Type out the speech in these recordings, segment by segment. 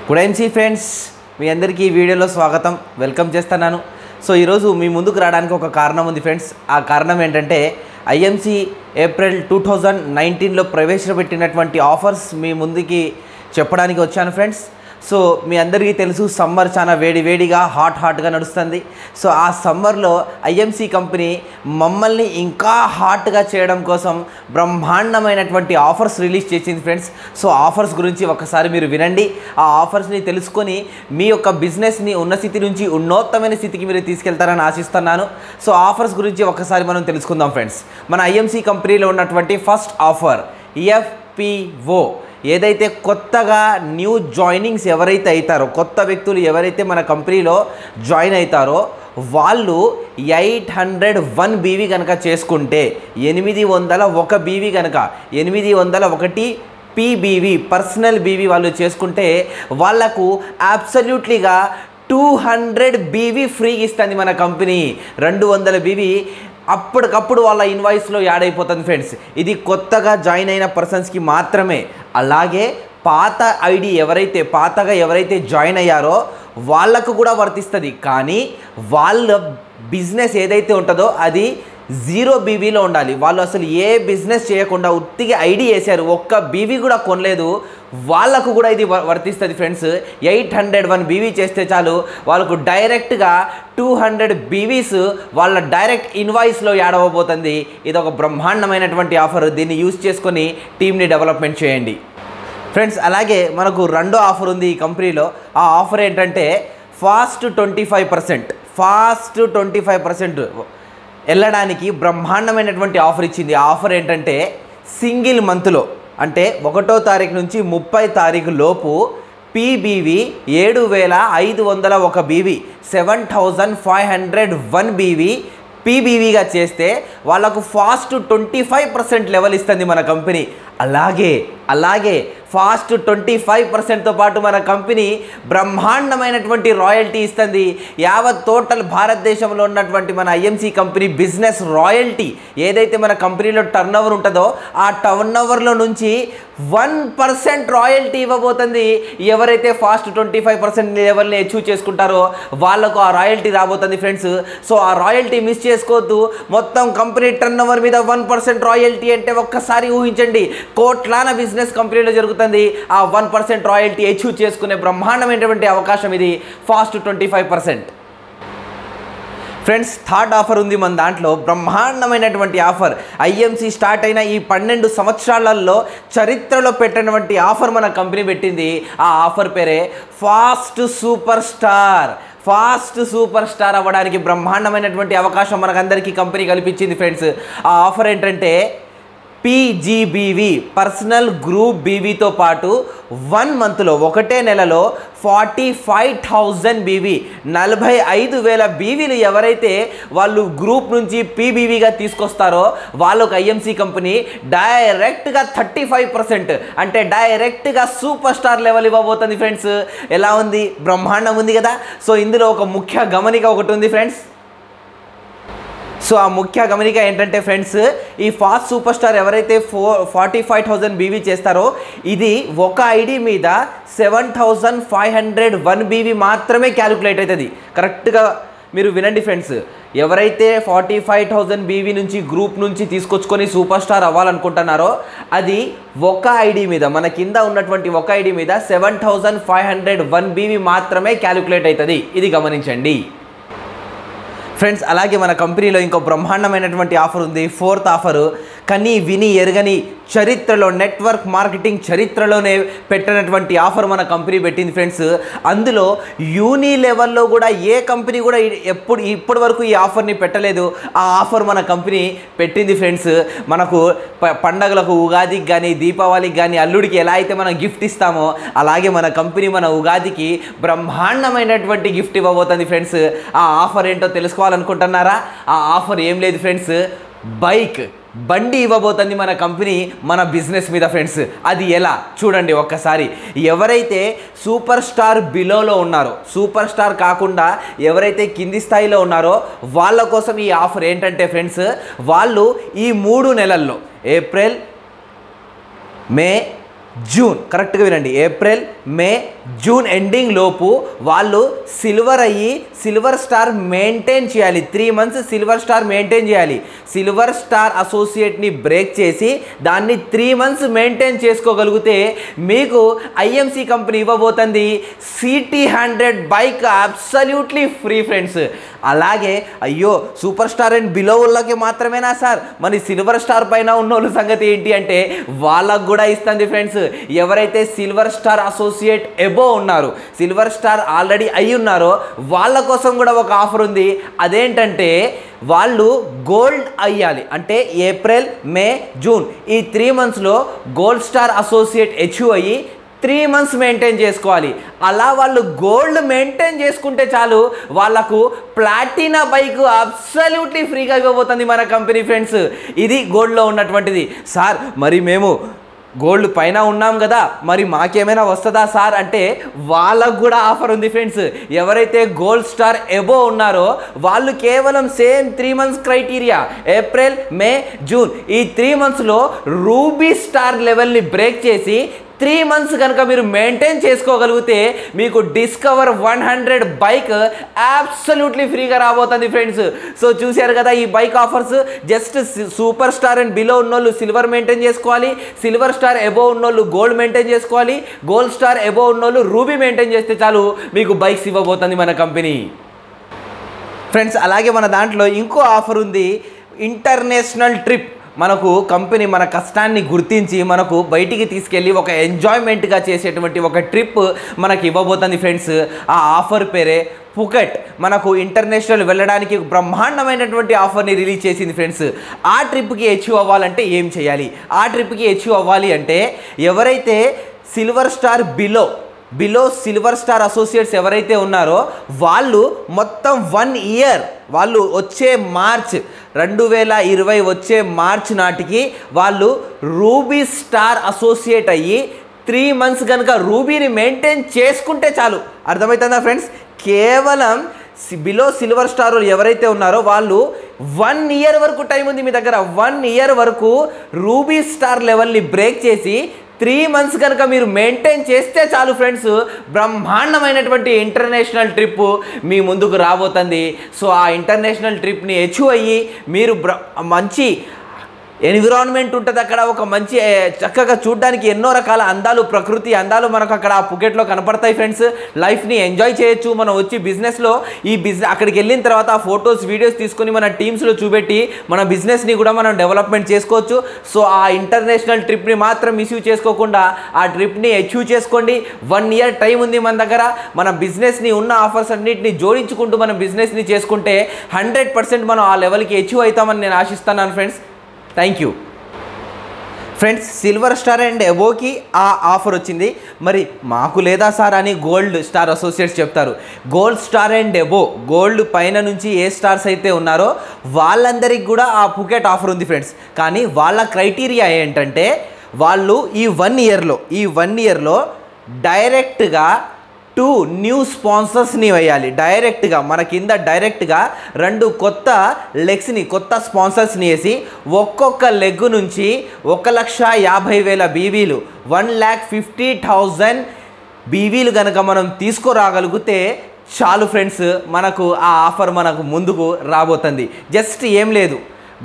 Good evening friends, మీ అందరికీ ఈ వీడియోలో స్వాగతం, వెల్కమ్ చేస్తున్నాను. సో ఈరోజు మీ ముందుకు రావడానికి ఒక కారణం ఉంది ఫ్రెండ్స్. ఆ కారణం ఏంటంటే ఐఎంసీ ఏప్రిల్ 2019లో ప్రవేశపెట్టినటువంటి ఆఫర్స్ మీ ముందుకి చెప్పడానికి వచ్చాను ఫ్రెండ్స్. సో మీ అందరికీ తెలుసు, సమ్మర్ చాలా వేడిగా హాట్గా నడుస్తుంది. సో ఆ సమ్మర్లో ఐఎంసీ కంపెనీ మమ్మల్ని ఇంకా హాట్గా చేయడం కోసం బ్రహ్మాండమైనటువంటి ఆఫర్స్ రిలీజ్ చేసింది ఫ్రెండ్స్. సో ఆఫర్స్ గురించి ఒకసారి మీరు వినండి. ఆ ఆఫర్స్ని తెలుసుకొని మీ యొక్క బిజినెస్ని ఉన్న స్థితి నుంచి ఉన్నోత్తమైన స్థితికి మీరు తీసుకెళ్తారని ఆశిస్తున్నాను. సో ఆఫర్స్ గురించి ఒకసారి మనం తెలుసుకుందాం ఫ్రెండ్స్. మన ఐఎంసీ కంపెనీలో ఉన్నటువంటి ఫస్ట్ ఆఫర్ FPO. ఏదైతే కొత్తగా న్యూ జాయినింగ్స్ ఎవరైతే అవుతారో, కొత్త వ్యక్తులు ఎవరైతే మన కంపెనీలో జాయిన్ అవుతారో వాళ్ళు 801 BV కనుక చేసుకుంటే 801 BV కనుక 801 PBV పర్సనల్ BV వాళ్ళు చేసుకుంటే వాళ్ళకు అబ్సల్యూట్లీగా 200 BV ఫ్రీగా ఇస్తుంది మన కంపెనీ. 200 BV అప్పటికప్పుడు వాళ్ళ ఇన్వాయిస్లో యాడ్ అయిపోతుంది ఫ్రెండ్స్. ఇది కొత్తగా జాయిన్ అయిన పర్సన్స్కి మాత్రమే. అలాగే పాతగా ఎవరైతే జాయిన్ అయ్యారో వాళ్ళకు కూడా వర్తిస్తుంది. కానీ వాళ్ళ బిజినెస్ ఏదైతే ఉంటుందో అది 0 BVలో ఉండాలి. వాళ్ళు అసలు ఏ బిజినెస్ చేయకుండా ఉత్తిగా ఐడి వేశారు, ఒక్క BV కూడా కొనలేదు, వాళ్ళకు కూడా ఇది వర్తిస్తుంది ఫ్రెండ్స్. 801 BV చేస్తే చాలు, వాళ్ళకు డైరెక్ట్గా 200 BVs వాళ్ళ డైరెక్ట్ ఇన్వాయిస్లో యాడ్ అవ్వబోతుంది. ఇది ఒక బ్రహ్మాండమైనటువంటి ఆఫర్. దీన్ని యూజ్ చేసుకొని టీమ్ని డెవలప్మెంట్ చేయండి ఫ్రెండ్స్. అలాగే మనకు రెండో ఆఫర్ ఉంది ఈ కంపెనీలో. ఆ ఆఫర్ ఏంటంటే ఫాస్ట్ 25% వెళ్ళడానికి బ్రహ్మాండమైనటువంటి ఆఫర్ ఇచ్చింది. ఆ ఆఫర్ ఏంటంటే సింగిల్ మంత్లో, అంటే 1వ తారీఖు నుంచి 30వ తారీఖు లోపు PBV 7501 BV 7501 BV PBVగా చేస్తే వాళ్ళకు ఫాస్ట్ 25% లెవెల్ ఇస్తుంది మన కంపెనీ. అలాగే ఫాస్ట్ 25%తో పాటు మన కంపెనీ బ్రహ్మాండమైనటువంటి రాయల్టీ ఇస్తుంది. యావత్ టోటల్ భారతదేశంలో ఉన్నటువంటి మన ఐఎంసీ కంపెనీ బిజినెస్ రాయల్టీ ఏదైతే మన కంపెనీలో టర్నోవర్ ఉంటుందో ఆ టర్నోవర్లో నుంచి 1% రాయల్టీ ఇవ్వబోతుంది. ఎవరైతే ఫాస్ట్ 25% లెవెల్ని అచీవ్ చేసుకుంటారో వాళ్ళకు ఆ రాయల్టీ రాబోతుంది ఫ్రెండ్స్. సో ఆ రాయల్టీ మిస్ చేసుకోవద్దు. మొత్తం కంపెనీ టర్నోవర్ మీద 1% రాయల్టీ అంటే ఒక్కసారి ఊహించండి, కోట్లాన బిజినెస్ కంపెనీలో జరుగుతుంది. ఆ 1% రాయల్టీ అచీవ్ చేసుకునే బ్రహ్మాండమైనటువంటి అవకాశం ఇది ఫాస్ట్ 25%. ఫ్రెండ్స్, థర్డ్ ఆఫర్ ఉంది మన దాంట్లో. బ్రహ్మాండమైనటువంటి ఆఫర్. ఐఎంసీ స్టార్ట్ అయిన ఈ 12 సంవత్సరాలలో చరిత్రలో పెట్టినటువంటి ఆఫర్ మన కంపెనీ పెట్టింది. ఆ ఆఫర్ పేరే ఫాస్ట్ సూపర్ స్టార్ అవ్వడానికి బ్రహ్మాండమైనటువంటి అవకాశం మనకందరికీ కంపెనీ కల్పించింది ఫ్రెండ్స్. ఆ ఆఫర్ ఏంటంటే PGBV పర్సనల్ గ్రూప్ BVతో పాటు 1 మంత్లో, ఒకటే నెలలో 45,000 BV 45,000 BVలు ఎవరైతే వాళ్ళు గ్రూప్ నుంచి PBVగా తీసుకొస్తారో వాళ్ళకు ఐఎంసీ కంపెనీ డైరెక్ట్గా 35% అంటే డైరెక్ట్గా సూపర్ స్టార్ లెవెల్ ఇవ్వబోతుంది ఫ్రెండ్స్. ఎలా ఉంది? బ్రహ్మాండం ఉంది కదా. సో ఇందులో ఒక ముఖ్య గమనిక ఒకటి ఉంది ఫ్రెండ్స్. సో ఆ ముఖ్య గమనిక ఏంటంటే ఫ్రెండ్స్, ఈ ఫాస్ట్ సూపర్ స్టార్ ఎవరైతే 45,000 BV చేస్తారో ఇది ఒక ఐడి మీద 7,501 BV మాత్రమే క్యాలిక్యులేట్ అవుతుంది. కరెక్ట్గా మీరు వినండి ఫ్రెండ్స్. ఎవరైతే 45,000 BV నుంచి గ్రూప్ నుంచి తీసుకొచ్చుకొని సూపర్ స్టార్ అవ్వాలనుకుంటున్నారో అది ఒక ఐడి మీద, మన కింద ఉన్నటువంటి ఒక ఐడి మీద 7,501 BV మాత్రమే క్యాలిక్యులేట్ అవుతుంది. ఇది గమనించండి ఫ్రెండ్స్. అలాగే మన కంపెనీలో ఇంకో బ్రహ్మాండమైనటువంటి ఆఫర్ ఉంది. ఫోర్త్ ఆఫరు కని విని ఎరగని చరిత్రలో, నెట్వర్క్ మార్కెటింగ్ చరిత్రలోనే పెట్టినటువంటి ఆఫర్ మన కంపెనీ పెట్టింది ఫ్రెండ్స్. అందులో యూని లెవెల్లో కూడా ఏ కంపెనీ కూడా ఇప్పటి వరకు ఈ ఆఫర్ని పెట్టలేదు. ఆ ఆఫర్ మన కంపెనీ పెట్టింది ఫ్రెండ్స్. మనకు పండగలకు, ఉగాదికి కానీ, దీపావళికి కానీ, అల్లుడికి ఎలా అయితే మనం గిఫ్ట్ ఇస్తామో అలాగే మన కంపెనీ మన ఉగాదికి బ్రహ్మాండమైనటువంటి గిఫ్ట్ ఇవ్వబోతుంది ఫ్రెండ్స్. ఆ ఆఫర్ ఏంటో తెలుసుకోవాలనుకుంటున్నారా? ఆ ఆఫర్ ఏం లేదు ఫ్రెండ్స్, బండి ఇవ్వబోతుంది మన కంపెనీ మన బిజినెస్ మీద ఫ్రెండ్స్. అది ఎలా చూడండి ఒక్కసారి. ఎవరైతే సూపర్ స్టార్ బిలోలో ఉన్నారో, సూపర్ స్టార్ కాకుండా ఎవరైతే కింది స్థాయిలో ఉన్నారో వాళ్ళ కోసం ఈ ఆఫర్ ఏంటంటే ఫ్రెండ్స్, వాళ్ళు ఈ 3 నెలల్లో ఏప్రిల్, మే, జూన్, కరెక్ట్గా వినండి, ఏప్రిల్ మే జూన్ ఎండింగ్ లోపు వాళ్ళు సిల్వర్ అయ్యి సిల్వర్ స్టార్ మెయింటైన్ చేయాలి. 3 months సిల్వర్ స్టార్ మెయింటైన్ చేయాలి. సిల్వర్ స్టార్ అసోసియేట్ని బ్రేక్ చేసి దాన్ని 3 months మెయింటైన్ చేసుకోగలిగితే మీకు ఐఎంసి కంపెనీ ఇవ్వబోతుంది CT100 bike absolutely free friends. అలాగే అయ్యో సూపర్ స్టార్ అండ్ బిలో వాళ్ళకి మాత్రమేనా సార్, మరి సిల్వర్ స్టార్ పైన ఉన్న వాళ్ళ సంగతి ఏంటి అంటే వాళ్ళకు కూడా ఇస్తుంది ఫ్రెండ్స్. ఎవరైతే సిల్వర్ స్టార్ అసోసియేట్ ఎబో ఉన్నారో, సిల్వర్ స్టార్ ఆల్రెడీ అయి ఉన్నారో వాళ్ళ కోసం కూడా ఒక ఆఫర్ ఉంది. అదేంటంటే వాళ్ళు గోల్డ్ అయ్యాలి. అంటే ఏప్రిల్ మే జూన్ ఈ 3 monthsలో గోల్డ్ స్టార్ అసోసియేట్ హెచ్యూ అయ్యి 3 months మెయింటైన్ చేసుకోవాలి. అలా వాళ్ళు గోల్డ్ మెయింటైన్ చేసుకుంటే చాలు వాళ్ళకు ప్లాటినా బైక్ అబ్సల్యూట్లీ ఫ్రీగా ఇవ్వబోతుంది మన కంపెనీ ఫ్రెండ్స్. ఇది గోల్డ్లో ఉన్నటువంటిది. సార్ మరి మేము గోల్డ్ పైన ఉన్నాం కదా, మరి మాకేమైనా వస్తుందా సార్ అంటే వాళ్ళకు కూడా ఆఫర్ ఉంది ఫ్రెండ్స్. ఎవరైతే గోల్డ్ స్టార్ ఎబో ఉన్నారో వాళ్ళు కేవలం same 3 months criteria, April May June ఈ 3 monthsలో రూబీ స్టార్ లెవెల్ని బ్రేక్ చేసి 3 months కనుక మీరు మెయింటైన్ చేసుకోగలిగితే మీకు డిస్కవర్ 100 బైక్ అబ్సల్యూట్లీ ఫ్రీగా రాబోతుంది ఫ్రెండ్స్. సో చూశారు కదా ఈ bike offers. Just super star and below ఉన్నోళ్ళు సిల్వర్ మెయింటైన్ చేసుకోవాలి, సిల్వర్ స్టార్ ఎబో ఉన్నోళ్ళు గోల్డ్ మెయింటైన్ చేసుకోవాలి, గోల్డ్ స్టార్ ఎబో ఉన్నోళ్ళు రూబీ మెయింటైన్ చేస్తే చాలు మీకు బైక్స్ ఇవ్వబోతుంది మన కంపెనీ ఫ్రెండ్స్. అలాగే మన దాంట్లో ఇంకో ఆఫర్ ఉంది, ఇంటర్నేషనల్ ట్రిప్. మనకు కంపెనీ మన కష్టాన్ని గుర్తించి మనకు బయటికి తీసుకెళ్ళి ఒక ఎంజాయ్మెంట్గా చేసేటువంటి ఒక ట్రిప్ మనకి ఇవ్వబోతుంది ఫ్రెండ్స్. ఆ ఆఫర్ పేరే ఫుకెట్. మనకు ఇంటర్నేషనల్ వెళ్ళడానికి బ్రహ్మాండమైనటువంటి ఆఫర్ని రిలీజ్ చేసింది ఫ్రెండ్స్. ఆ ట్రిప్కి హెచ్యూ అవ్వాలంటే ఏం చేయాలి? ఆ ట్రిప్కి హెచ్యూ అవ్వాలి అంటే ఎవరైతే silver star below silver star associates ఎవరైతే ఉన్నారో వాళ్ళు మొత్తం 1 year వాళ్ళు వచ్చే మార్చ్ 2020 వచ్చే మార్చ్ నాటికి వాళ్ళు రూబీ స్టార్ అసోసియేట్ అయ్యి 3 months కనుక రూబీని మెయింటైన్ చేసుకుంటే చాలు. అర్థమవుతుందా ఫ్రెండ్స్? కేవలం బిలో సిల్వర్ స్టార్ ఎవరైతే ఉన్నారో వాళ్ళు 1 year వరకు టైం ఉంది మీ దగ్గర. 1 year వరకు రూబీ స్టార్ లెవెల్ని బ్రేక్ చేసి 3 months కనుక మీరు మెయింటైన్ చేస్తే చాలు ఫ్రెండ్స్, బ్రహ్మాండమైనటువంటి ఇంటర్నేషనల్ ట్రిప్ మీ ముందుకు రాబోతుంది. సో ఆ ఇంటర్నేషనల్ ట్రిప్ని హెచ్యూ అయ్యి మీరు మంచి ఎన్విరాన్మెంట్ ఉంటుంది అక్కడ, ఒక మంచి చక్కగా చూడడానికి ఎన్నో రకాల అందాలు, ప్రకృతి అందాలు మనకు అక్కడ పుకెట్లో కనపడతాయి ఫ్రెండ్స్. లైఫ్ని ఎంజాయ్ చేయొచ్చు. మనం వచ్చి బిజినెస్లో అక్కడికి వెళ్ళిన తర్వాత ఆ ఫొటోస్ వీడియోస్ తీసుకొని మన టీమ్స్లో చూపెట్టి మన బిజినెస్ని కూడా మనం డెవలప్మెంట్ చేసుకోవచ్చు. సో ఆ ఇంటర్నేషనల్ ట్రిప్ని మాత్రం మిస్యూజ్ చేసుకోకుండా ఆ ట్రిప్ని అచీవ్ చేసుకోండి. 1 year టైం ఉంది మన దగ్గర. మన బిజినెస్ని ఉన్న ఆఫర్స్ అన్నింటినీ జోడించుకుంటూ మన బిజినెస్ని చేసుకుంటే 100% మనం ఆ లెవెల్కి అచీవ్ అవుతామని నేను ఆశిస్తున్నాను friends. Thank you friends. Silver star and ఎబోకి ఆ ఆఫర్ వచ్చింది, మరి మాకు లేదా సార్ అని గోల్డ్ స్టార్ అసోసియేట్స్ చెప్తారు. Gold star and above, gold పైన నుంచి ఏ స్టార్స్ అయితే ఉన్నారో వాళ్ళందరికీ కూడా ఆ పుకెట్ ఆఫర్ ఉంది ఫ్రెండ్స్. కానీ వాళ్ళ క్రైటీరియా ఏంటంటే వాళ్ళు ఈ 1 yearలో డైరెక్ట్గా 2 new స్పాన్సర్స్ని వేయాలి. డైరెక్ట్గా మన కింద డైరెక్ట్గా 2 కొత్త లెగ్స్ని, కొత్త స్పాన్సర్స్ని వేసి ఒక్కొక్క లెగ్ నుంచి 1,50,000 బీవీలు 1,50,000 బీవీలు కనుక మనం తీసుకురాగలిగితే చాలు ఫ్రెండ్స్, మనకు ఆ ఆఫర్ మనకు ముందుకు రాబోతుంది. జస్ట్ ఏం లేదు,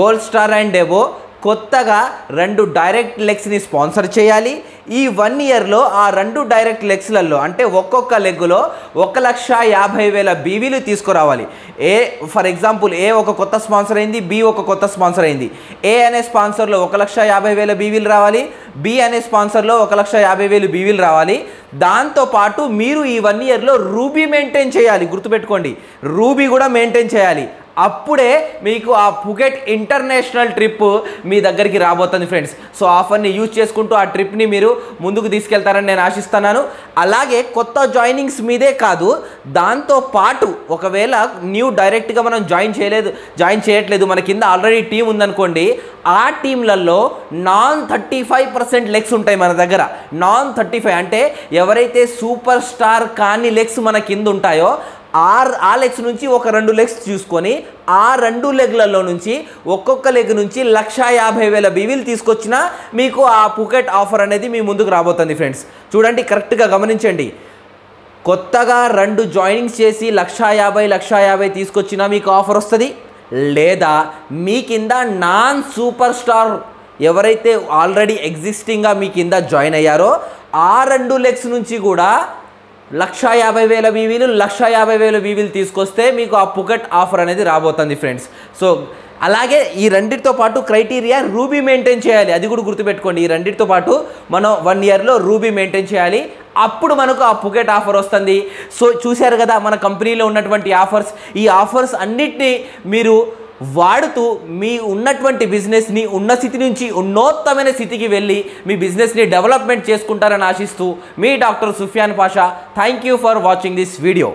గోల్డ్ స్టార్ అండ్ ఎబో కొత్తగా 2 డైరెక్ట్ లెగ్స్ని స్పాన్సర్ చేయాలి. ఈ 1 yearలో ఆ 2 డైరెక్ట్ లెగ్స్లలో అంటే ఒక్కొక్క లెగ్గులో 1,50,000 బీవీలు తీసుకురావాలి. ఫర్ ఎగ్జాంపుల్ ఏ ఒక కొత్త స్పాన్సర్ అయింది, బి ఒక కొత్త స్పాన్సర్ అయింది. ఏ అనే స్పాన్సర్లో 1,50,000 బీవీలు రావాలి, బి అనే స్పాన్సర్లో 1,50,000 బీవీలు రావాలి. దాంతోపాటు మీరు ఈ 1 yearలో రూబీ మెయింటైన్ చేయాలి. గుర్తుపెట్టుకోండి, రూబీ కూడా మెయింటైన్ చేయాలి. అప్పుడే మీకు ఆ పుకెట్ ఇంటర్నేషనల్ ట్రిప్ మీ దగ్గరికి రాబోతుంది ఫ్రెండ్స్. సో ఆఫర్ని యూజ్ చేసుకుంటూ ఆ ట్రిప్ని మీరు ముందుకు తీసుకెళ్తారని నేను ఆశిస్తున్నాను. అలాగే కొత్త జాయినింగ్స్ మీదే కాదు, దాంతోపాటు ఒకవేళ న్యూ డైరెక్ట్గా మనం జాయిన్ చేయట్లేదు, మన కింద ఆల్రెడీ టీం ఉందనుకోండి, ఆ టీంలలో నాన్ 35% లెగ్స్ ఉంటాయి మన దగ్గర. నాన్ 35 అంటే ఎవరైతే సూపర్ స్టార్ కాని లెగ్స్ మన కింద ఉంటాయో ఆ లెగ్స్ నుంచి ఒక 2 లెగ్స్ చూసుకొని ఆ 2 లెగ్లలో నుంచి ఒక్కొక్క లెగ్ నుంచి 1,50,000 బీవీలు తీసుకొచ్చినా మీకు ఆ పుకెట్ ఆఫర్ అనేది మీ ముందుకు రాబోతుంది ఫ్రెండ్స్. చూడండి, కరెక్ట్గా గమనించండి. కొత్తగా 2 జాయినింగ్స్ చేసి 1,50,000 తీసుకొచ్చినా మీకు ఆఫర్ వస్తుంది. లేదా మీ కింద నాన్ సూపర్ స్టార్ ఎవరైతే ఆల్రెడీ ఎగ్జిస్టింగ్గా మీ కింద జాయిన్ అయ్యారో ఆ 2 లెగ్స్ నుంచి కూడా 1,50,000 బీవీలు 1,50,000 బీవీలు తీసుకొస్తే మీకు ఆ పుకెట్ ఆఫర్ అనేది రాబోతుంది ఫ్రెండ్స్. సో అలాగే ఈ రెండింటితో పాటు క్రైటీరియా రూబీ మెయింటైన్ చేయాలి. అది కూడా గుర్తుపెట్టుకోండి. ఈ రెండింటితో పాటు మనం 1 ఇయర్లో రూబీ మెయింటైన్ చేయాలి. అప్పుడు మనకు ఆ పుకెట్ ఆఫర్ వస్తుంది. సో చూశారు కదా మన కంపెనీలో ఉన్నటువంటి ఆఫర్స్. ఈ ఆఫర్స్ అన్నిటినీ మీరు వాడుతూ మీ ఉన్నటువంటి బిజినెస్ని ఉన్న స్థితి నుంచి ఉన్నోత్తమైన స్థితికి వెళ్ళి మీ బిజినెస్ని డెవలప్మెంట్ చేసుకుంటారని ఆశిస్తూ మీ doctor Sufiyan Pasha. Thank you for watching this video.